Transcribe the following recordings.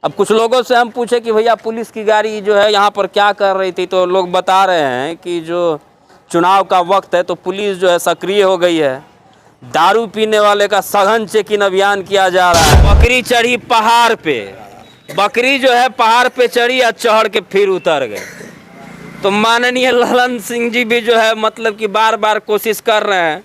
अब कुछ लोगों से हम पूछे कि भैया पुलिस की गाड़ी जो है यहाँ पर क्या कर रही थी, तो लोग बता रहे हैं कि जो चुनाव का वक्त है तो पुलिस जो है सक्रिय हो गई है। दारू पीने वाले का सघन चेकिंग अभियान किया जा रहा है। बकरी चढ़ी पहाड़ पे, बकरी जो है पहाड़ पे चढ़ी और चढ़ के फिर उतर गए। तो माननीय ललन सिंह जी भी जो है मतलब कि बार बार कोशिश कर रहे हैं,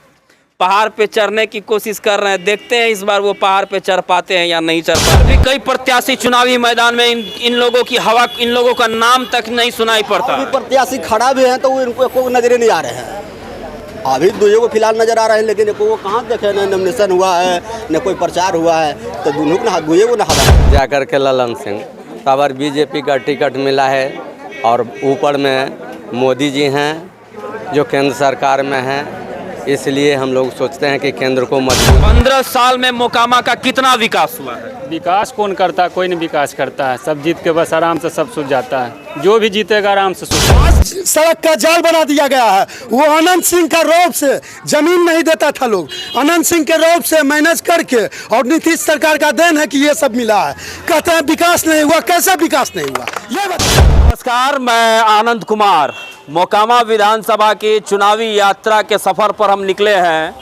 पहाड़ पे चढ़ने की कोशिश कर रहे हैं। देखते हैं इस बार वो पहाड़ पे चढ़ पाते हैं या नहीं चढ़ पाते। अभी कई प्रत्याशी चुनावी मैदान में इन लोगों की हवा, इन लोगों का नाम तक नहीं सुनाई पड़ता। अभी प्रत्याशी खड़ा भी है तो वो इनको को नजर नहीं आ रहे हैं। अभी दो को फिलहाल नजर आ रहे हैं, लेकिन वो कहाँ देखे, न नॉमिनेशन हुआ है न कोई प्रचार हुआ है, तो दोनों को ना हवा जाकर के ललन सिंह खबर बीजेपी का टिकट मिला है और ऊपर में मोदी जी हैं जो केंद्र सरकार में हैं, इसलिए हम लोग सोचते हैं कि केंद्र को मजबूत। 15 साल में मोकामा का कितना विकास हुआ है? विकास कौन करता है? कोई नहीं विकास करता है। सब जीत के बस आराम से सब सूझ जाता है। जो भी जीतेगा आराम से सूझ। सड़क का जाल बना दिया गया है। वो अनंत सिंह का रौब से जमीन नहीं देता था लोग, अनंत सिंह के रौब से मैनेज करके, और नीतीश सरकार का देन है कि ये सब मिला है। कहते हैं विकास नहीं हुआ, कैसे विकास नहीं हुआ ये बताइए। नमस्कार, मैं आनंद कुमार। मोकामा विधानसभा की चुनावी यात्रा के सफ़र पर हम निकले हैं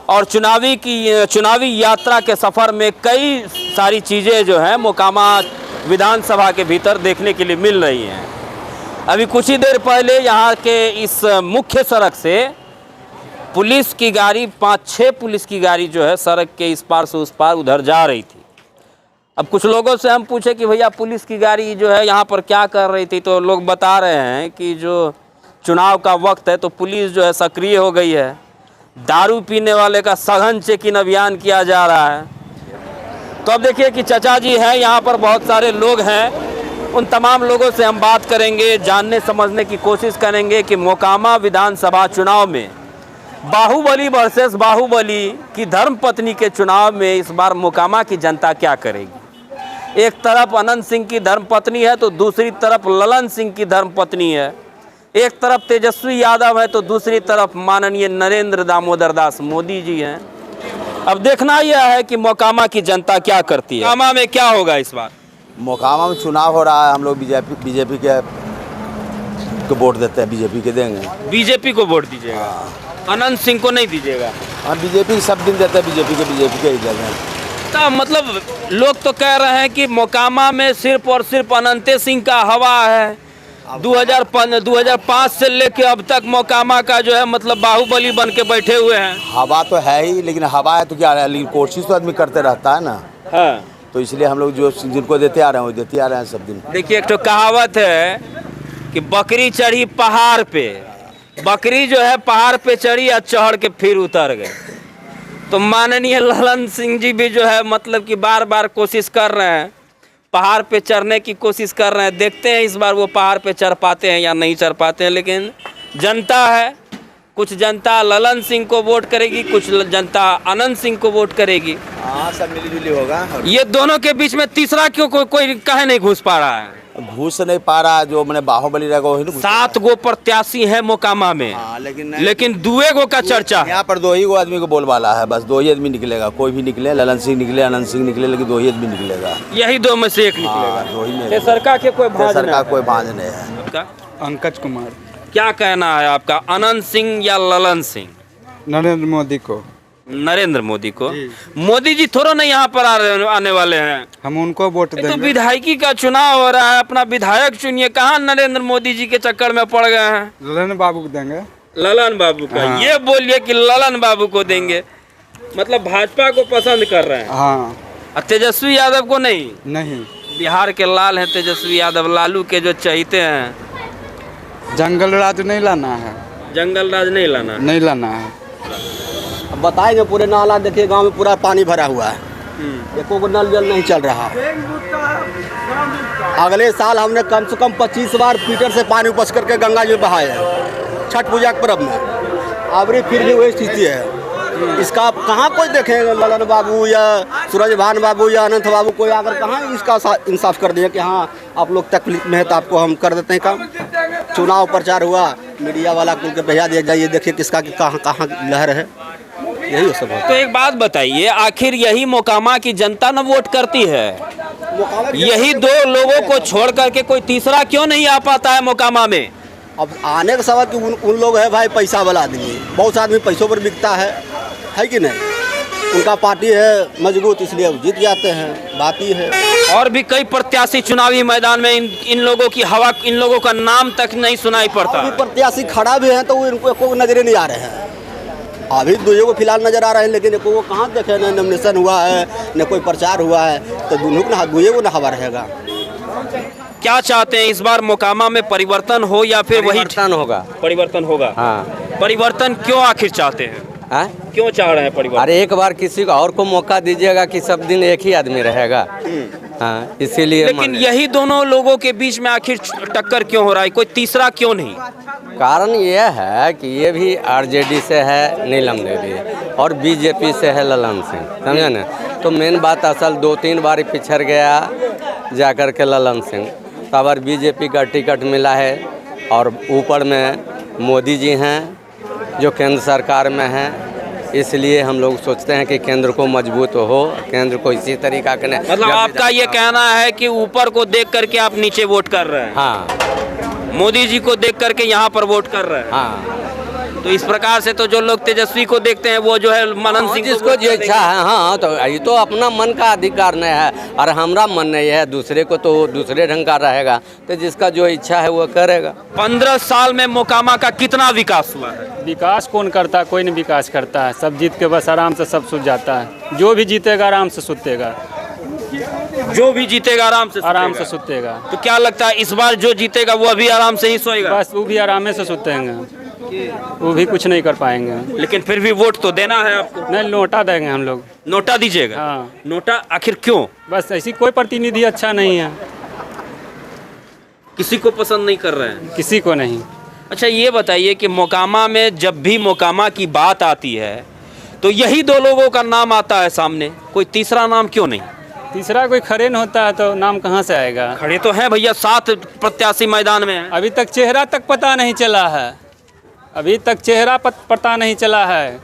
और चुनावी यात्रा के सफ़र में कई सारी चीज़ें जो हैं मोकामा विधानसभा के भीतर देखने के लिए मिल रही हैं। अभी कुछ ही देर पहले यहाँ के इस मुख्य सड़क से पुलिस की गाड़ी 5-6 पुलिस की गाड़ी जो है सड़क के इस पार से उस पार उधर जा रही थी। अब कुछ लोगों से हम पूछे कि भैया पुलिस की गाड़ी जो है यहाँ पर क्या कर रही थी, तो लोग बता रहे हैं कि जो चुनाव का वक्त है तो पुलिस जो है सक्रिय हो गई है। दारू पीने वाले का सघन चेकिंग अभियान किया जा रहा है। तो अब देखिए कि चाचा जी हैं, यहाँ पर बहुत सारे लोग हैं, उन तमाम लोगों से हम बात करेंगे, जानने समझने की कोशिश करेंगे कि मोकामा विधानसभा चुनाव में बाहुबली वर्सेस बाहुबली की धर्मपत्नी के चुनाव में इस बार मोकामा की जनता क्या करेगी। एक तरफ अनंत सिंह की धर्मपत्नी है तो दूसरी तरफ ललन सिंह की धर्मपत्नी है। एक तरफ तेजस्वी यादव है तो दूसरी तरफ माननीय नरेंद्र दामोदर दास मोदी जी हैं। अब देखना यह है कि मोकामा की जनता क्या करती है। मोकामा में क्या होगा इस बार? मोकामा में चुनाव हो रहा है, हम लोग बीजेपी के वोट देते हैं, बीजेपी के देंगे। बीजेपी को वोट दीजिएगा, अनंत सिंह को नहीं दीजिएगा? हाँ, बीजेपी सब दिन देते हैं, बीजेपी के ही देंगे। तो मतलब लोग तो कह रहे हैं कि मोकामा में सिर्फ और सिर्फ अनंत सिंह का हवा है। 2005 से लेके अब तक मोकामा का जो है मतलब बाहुबली बन के बैठे हुए हैं। हवा तो है ही, लेकिन हवा है तो क्या है, लेकिन कोशिश तो आदमी करते रहता है ना। हाँ, तो इसलिए हम लोग जो जिनको देते आ रहे हैं वो देते आ रहे हैं सब दिन। देखिए, एक तो कहावत है कि बकरी चढ़ी पहाड़ पे, बकरी जो है पहाड़ पे चढ़ी और चढ़ के फिर उतर गए। तो माननीय ललन सिंह जी भी जो है मतलब कि बार बार कोशिश कर रहे हैं, पहाड़ पे चढ़ने की कोशिश कर रहे हैं। देखते हैं इस बार वो पहाड़ पे चढ़ पाते हैं या नहीं चढ़ पाते हैं। लेकिन जनता है, कुछ जनता ललन सिंह को वोट करेगी, कुछ जनता अनंत सिंह को वोट करेगी। हाँ, सब मिली होगा। ये दोनों के बीच में तीसरा क्यों कोई काहे नहीं घुस पा रहा है? घुस नहीं पा रहा, जो मैंने बाहुबली रहेगा वही 7 गो प्रत्याशी है मोकामा में। हाँ, लेकिन 2 गो का चर्चा है। यहाँ पर 2 ही गो आदमी को बोलबाला है, बस 2 ही आदमी निकलेगा। कोई भी निकले, ललन सिंह निकले, अनंत सिंह निकले, लेकिन 2 ही आदमी निकलेगा। यही 2 में से एक निकलेगा। 2 ही में। सरकार के कोई भांज नहीं है। आपका पंकज कुमार। क्या कहना है आपका, अनंत सिंह या ललन सिंह? नरेंद्र मोदी को। नरेंद्र मोदी को? मोदी जी थोड़ा नहीं यहाँ पर आने वाले हैं, हम उनको वोट देंगे। तो विधायकी का चुनाव हो रहा है, अपना विधायक चुनिए। कहाँ नरेंद्र मोदी जी के चक्कर में पड़ गए हैं? ललन बाबू को देंगे। ललन बाबू का? हाँ। ये बोलिए कि ललन बाबू को देंगे, मतलब भाजपा को पसंद कर रहे हैं। हाँ। और तेजस्वी यादव को नहीं? नहीं, बिहार के लाल हैं तेजस्वी यादव, लालू के जो चाहते हैं। जंगल राज नहीं लाना है। जंगल राज नहीं लाना है। अब बताएंगे, पूरे नाला देखिए, गांव में पूरा पानी भरा हुआ है, एको को नल जल नहीं चल रहा। अगले साल हमने कम से कम 25 बार पीटर से पानी उपस करके गंगा जी बहाया है छठ पूजा के पर्व में। अबरी फिर भी वही स्थिति है। इसका आप कहाँ कोई देखेंगे, ललन बाबू या सूरज भान बाबू या अनंत बाबू, कोई आकर कहाँ इसका इंसाफ कर दिया कि हाँ आप लोग तकलीफ में है तो आपको हम कर देते हैं काम। चुनाव प्रचार हुआ, मीडिया वाला कुल के भेजा दिया जाइए, देखिए किसका कहाँ कहाँ लहर है, यही सब है। तो एक बात बताइए, आखिर यही मोकामा की जनता न वोट करती है? यही दो लोगों को छोड़ करके कोई तीसरा क्यों नहीं आ पाता है मोकामा में? अब आने का सवाल कि उन लोग है भाई पैसा वाला आदमी, बहुत सा आदमी पैसों पर बिकता है कि नहीं? उनका पार्टी है मजबूत, इसलिए वो जीत जाते हैं, बात ही है। और भी कई प्रत्याशी चुनावी मैदान में इन लोगों की हवा, इन लोगों का नाम तक नहीं सुनाई पड़ता। अभी प्रत्याशी खड़ा भी है तो वो इनको को नजरे नहीं आ रहे हैं। अभी दो को फिलहाल नजर आ रहे हैं, लेकिन को कहाँ देखे, न नॉमिनेशन हुआ है न कोई प्रचार हुआ है, तो दोनों को ना हवा रहेगा। क्या चाहते हैं इस बार मोकामा में परिवर्तन हो या फिर वही परिवर्तन होगा? परिवर्तन होगा। हाँ। परिवर्तन क्यों आखिर चाहते हैं? क्यों चाह रहे हैं परिवर्तन? अरे एक बार किसी को और को मौका दीजिएगा कि सब दिन एक ही आदमी रहेगा। हाँ, इसीलिए। लेकिन यही दोनों लोगों के बीच में आखिर टक्कर क्यों हो रहा है? कोई तीसरा क्यों नहीं? कारण ये है कि ये भी आरजेडी से है नीलम देवी और बीजेपी से है ललन सिंह, समझे ना? तो मेन बात असल 2-3 बार पिछड़ गया जाकर के ललन सिंह, तब बीजेपी का टिकट मिला है और ऊपर में मोदी जी हैं जो केंद्र सरकार में हैं, इसलिए हम लोग सोचते हैं कि केंद्र को मजबूत हो, केंद्र को इसी तरीका के। मतलब आपका ये कहना है कि ऊपर को देख करके आप नीचे वोट कर रहे हैं? हाँ, मोदी जी को देख करके यहाँ पर वोट कर रहे हैं। हाँ। तो इस प्रकार से तो जो लोग तेजस्वी को देखते हैं वो जो है मनन सिंह जिसको जो इच्छा है, हाँ, तो ये तो अपना मन का अधिकार नहीं है और हमारा मन नहीं है, दूसरे को तो दूसरे ढंग का रहेगा, तो जिसका जो इच्छा है वो करेगा। 15 साल में मोकामा का कितना विकास हुआ है? विकास कौन करता है? कोई नहीं विकास करता है। सब जीत के बस आराम से सब सूझ जाता है। जो भी जीतेगा आराम से सुतेगा, जो भी जीतेगा आराम से सुतेगा। तो क्या लगता है इस बार जो जीतेगा वो अभी आराम से ही सोएगा? बस वो भी आराम से सुतेंगे, वो भी कुछ नहीं कर पाएंगे। लेकिन फिर भी वोट तो देना है आपको। नहीं, नोटा देंगे हम लोग। नोटा दीजिएगा? हाँ। नोटा आखिर क्यों? बस ऐसी कोई प्रतिनिधि अच्छा नहीं है, किसी को पसंद नहीं कर रहे हैं? किसी को नहीं। अच्छा ये बताइए कि मोकामा में जब भी मोकामा की बात आती है तो यही दो लोगों का नाम आता है सामने, कोई तीसरा नाम क्यों नहीं? तीसरा कोई खड़े न होता है तो नाम कहाँ से आएगा? खड़े तो हैं भैया, 7 प्रत्याशी मैदान में हैं। अभी तक चेहरा तक पता नहीं चला है, अभी तक चेहरा पता नहीं चला है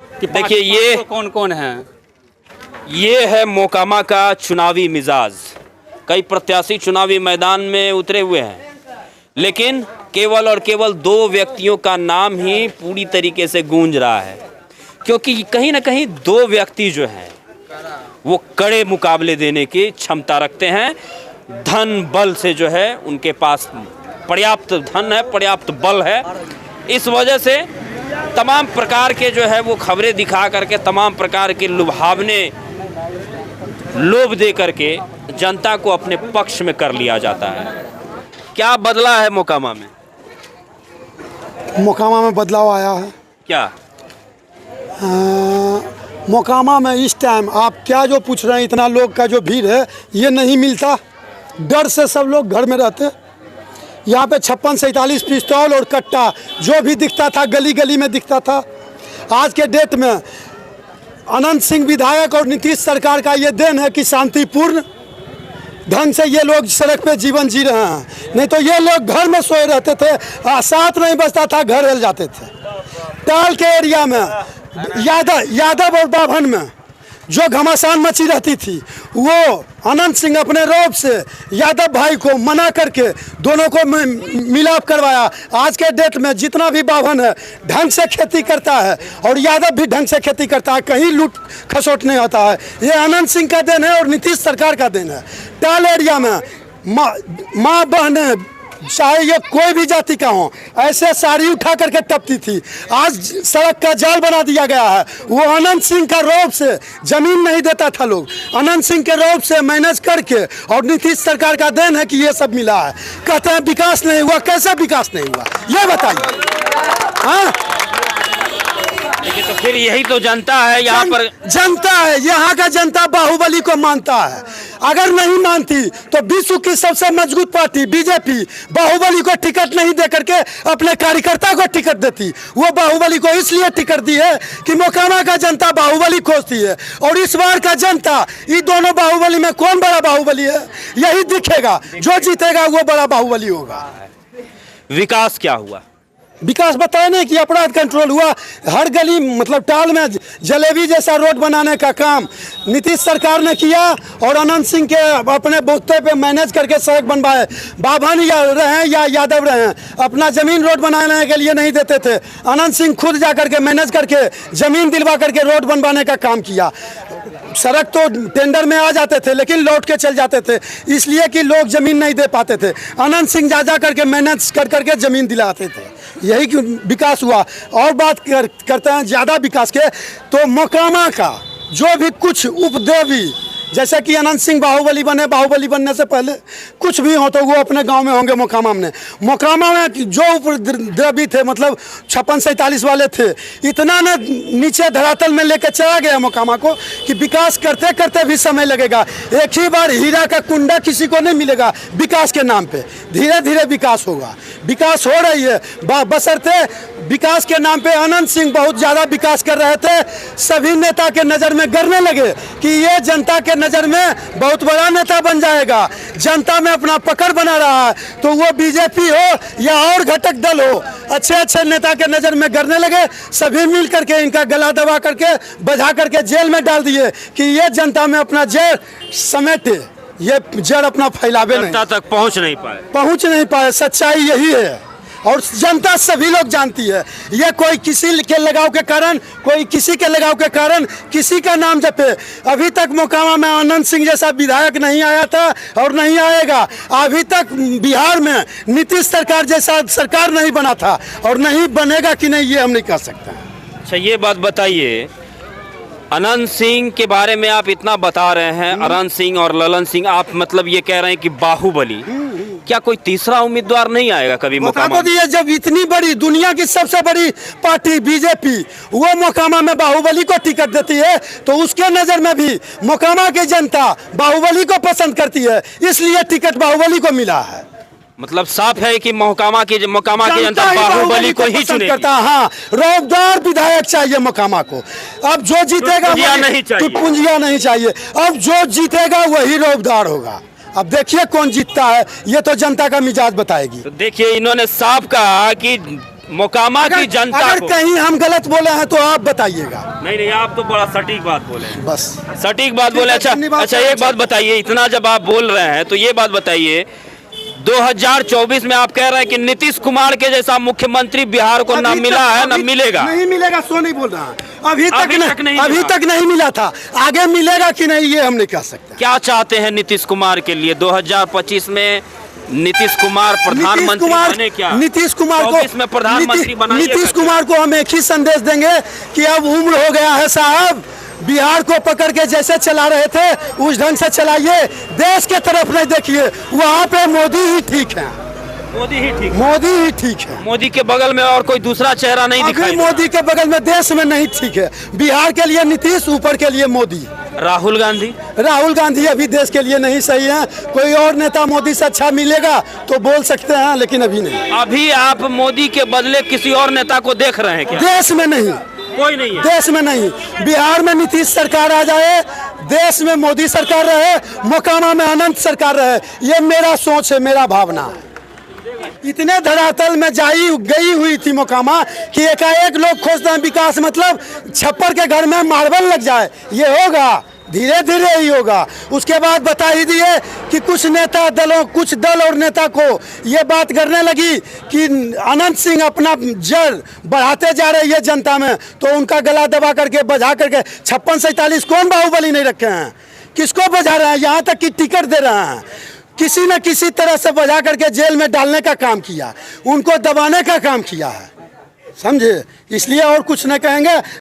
कि देखिए ये कौन कौन है। ये है मोकामा का चुनावी मिजाज। कई प्रत्याशी चुनावी मैदान में उतरे हुए हैं, लेकिन केवल और केवल 2 व्यक्तियों का नाम ही पूरी तरीके से गूंज रहा है, क्योंकि कहीं ना कहीं 2 व्यक्ति जो हैं वो कड़े मुकाबले देने की क्षमता रखते हैं। धन बल से जो है उनके पास पर्याप्त धन है, पर्याप्त बल है। इस वजह से तमाम प्रकार के जो है वो खबरें दिखा करके, तमाम प्रकार के लुभावने लोभ दे करके जनता को अपने पक्ष में कर लिया जाता है। क्या बदला है मोकामा में? मोकामा में बदलाव आया है। क्या मोकामा में इस टाइम आप क्या जो पूछ रहे हैं, इतना लोग का जो भीड़ है ये नहीं मिलता। डर से सब लोग घर में रहते। यहाँ पे 56-47 पिस्तौल और कट्टा जो भी दिखता था गली गली में दिखता था। आज के डेट में अनंत सिंह विधायक और नीतीश सरकार का ये देन है कि शांतिपूर्ण ढंग से ये लोग सड़क पे जीवन जी रहे हैं, नहीं तो ये लोग घर में सोए रहते थे। 7 नहीं बजता था घर हिल जाते थे। टाल के एरिया में यादव और बाभन में जो घमासान मची रहती थी, वो अनंत सिंह अपने रौब से यादव भाई को मना करके दोनों को मिलाप करवाया। आज के डेट में जितना भी बाभन है ढंग से खेती करता है और यादव भी ढंग से खेती करता है, कहीं लूट खसोट नहीं होता है। ये अनंत सिंह का देन है और नीतीश सरकार का देन है। टाल एरिया में माँ बहनें चाहे ये कोई भी जाति का हो, ऐसे साड़ी उठा करके टपती थी। आज सड़क का जाल बना दिया गया है। वो अनंत सिंह का रौब से जमीन नहीं देता था लोग, अनंत सिंह के रौब से मैनेज करके, और नीतीश सरकार का देन है कि ये सब मिला है। कहते हैं विकास नहीं हुआ, कैसे विकास नहीं हुआ ये बताइए। हाँ, लेकिन तो फिर यही तो जनता है यहाँ पर। जनता है, यहाँ का जनता बाहुबली को मानता है। अगर नहीं मानती तो विश्व की सबसे मजबूत पार्टी बीजेपी बाहुबली को टिकट नहीं दे करके अपने कार्यकर्ता को टिकट देती। वो बाहुबली को इसलिए टिकट दी है कि मोकामा का जनता बाहुबली खोजती है, और इस बार का जनता ये दोनों बाहुबली में कौन बड़ा बाहुबली है यही दिखेगा। जो जीतेगा वो बड़ा बाहुबली होगा। विकास क्या हुआ? विकास बताया नहीं कि अपराध कंट्रोल हुआ। हर गली मतलब टाल में जलेबी जैसा रोड बनाने का काम नीतीश सरकार ने किया और अनंत सिंह के अपने बूथे पे मैनेज करके सड़क बनवाए। बाभन या रहे या यादव रहे, अपना ज़मीन रोड बनाने के लिए नहीं देते थे। अनंत सिंह खुद जा करके मैनेज करके ज़मीन दिलवा करके रोड बनवाने का काम किया। सड़क तो टेंडर में आ जाते थे लेकिन लौट के चल जाते थे, इसलिए कि लोग ज़मीन नहीं दे पाते थे। अनंत सिंह जा करके मैनेज कर करके ज़मीन दिलाते थे, यही कि विकास हुआ। और बात करते हैं ज़्यादा विकास के, तो मोकामा का जो भी कुछ उपद्रवी, जैसे कि अनंत सिंह बाहुबली बने, बाहुबली बनने से पहले कुछ भी हो तो वो अपने गांव में होंगे। मोकामा में जो उपद्रवी थे मतलब 56-47 वाले थे, इतना न नीचे धरातल में लेकर चला गया मोकामा को कि विकास करते करते भी समय लगेगा। एक ही बार हीरा का कुंडा किसी को नहीं मिलेगा विकास के नाम पे। धीरे धीरे विकास होगा, विकास हो रही है। बशर्ते विकास के नाम पे अनंत सिंह बहुत ज़्यादा विकास कर रहे थे, सभी नेता के नज़र में गिरने लगे कि ये जनता के नज़र में बहुत बड़ा नेता बन जाएगा, जनता में अपना पकड़ बना रहा है। तो वो बीजेपी हो या और घटक दल हो, अच्छे अच्छे नेता के नज़र में गिरने लगे। सभी मिल करके इनका गला दबा करके बजा करके जेल में डाल दिए कि ये जनता में अपना जड़ समेटे, ये जड़ अपना फैलावे नहीं, जनता तक पहुंच नहीं पाए। सच्चाई यही है और जनता सभी लोग जानती है। ये कोई किसी के लगाव के कारण, कोई किसी के लगाव के कारण किसी का नाम जपे। अभी तक मोकामा में अनंत सिंह जैसा विधायक नहीं आया था और नहीं आएगा। अभी तक बिहार में नीतीश सरकार जैसा सरकार नहीं बना था और नहीं बनेगा कि नहीं, ये हम नहीं कह सकते। अच्छा, ये बात बताइए, अनंत सिंह के बारे में आप इतना बता रहे हैं, अनंत सिंह और ललन सिंह, आप मतलब ये कह रहे हैं कि बाहुबली, क्या कोई तीसरा उम्मीदवार नहीं आएगा कभी मोकामा में? दिए जब इतनी बड़ी दुनिया की सबसे बड़ी पार्टी बीजेपी वो मोकामा में बाहुबली को टिकट देती है तो उसके नज़र में भी मोकामा की जनता बाहुबली को पसंद करती है, इसलिए टिकट बाहुबली को मिला है। मतलब साफ है कि मोकामा की जनता बाहुबली को ही चुनेगी। करता। हाँ, रौबदार विधायक चाहिए मोकामा को। अब जो जीतेगा पुंजिया नहीं चाहिए। अब जो जीतेगा वही रौबदार होगा। अब देखिए कौन जीतता है, ये तो जनता का मिजाज बताएगी। तो देखिए, इन्होंने साफ कहा कि मोकामा की जनता अगर कहीं हम गलत बोले हैं तो आप बताइएगा। नहीं, आप तो बड़ा सटीक बात बोले हैं। बस सटीक बात बोले। अच्छा, एक बात बताइए, इतना जब आप बोल रहे हैं तो ये बात बताइए, 2024 में आप कह रहे हैं कि नीतीश कुमार के जैसा मुख्यमंत्री बिहार को न मिला है, न मिलेगा। नहीं मिलेगा, सो नहीं बोल रहा है। अभी तक नहीं मिला था, आगे मिलेगा कि नहीं ये हम नहीं कह सकते। क्या चाहते हैं नीतीश कुमार के लिए 2025 में? नीतीश कुमार प्रधानमंत्री बने क्या? नीतीश कुमार को इसमें प्रधानमंत्री बनाइए। नीतीश कुमार को हम एक ही संदेश देंगे कि अब उम्र हो गया है साहब, बिहार को पकड़ के जैसे चला रहे थे उस ढंग से चलाइए, देश के तरफ नहीं देखिए। वहाँ पे मोदी ही ठीक है। मोदी ही ठीक है। मोदी के बगल में और कोई दूसरा चेहरा नहीं दिखाई। मोदी के बगल में देश में नहीं ठीक है। बिहार के लिए नीतीश, ऊपर के लिए मोदी। राहुल गांधी अभी देश के लिए नहीं सही है। कोई और नेता मोदी से अच्छा मिलेगा तो बोल सकते हैं, लेकिन अभी नहीं। अभी आप मोदी के बदले किसी और नेता को देख रहे हैं क्या? देश में नहीं, कोई नहीं है। देश में नहीं। बिहार में नीतीश सरकार आ जाए, देश में मोदी सरकार रहे, मोकामा में अनंत सरकार रहे, ये मेरा सोच है, मेरा भावना है। इतने धरातल में गई हुई थी मोकामा कि एकाएक लोग खोजते हैं विकास मतलब छप्पर के घर में मार्बल लग जाए। ये होगा, धीरे धीरे ही होगा। उसके बाद बता ही दिए कि कुछ दल और नेता को ये बात करने लगी कि अनंत सिंह अपना जड़ बढ़ाते जा रहे हैं जनता में, तो उनका गला दबा करके बजा करके 56-47 कौन बाहुबली नहीं रखे हैं, किसको बजा रहे हैं? यहाँ तक कि टिकट दे रहे हैं, किसी न किसी तरह से बजा करके जेल में डालने का काम किया, उनको दबाने का काम किया है, समझे? इसलिए और कुछ नहीं कहेंगे।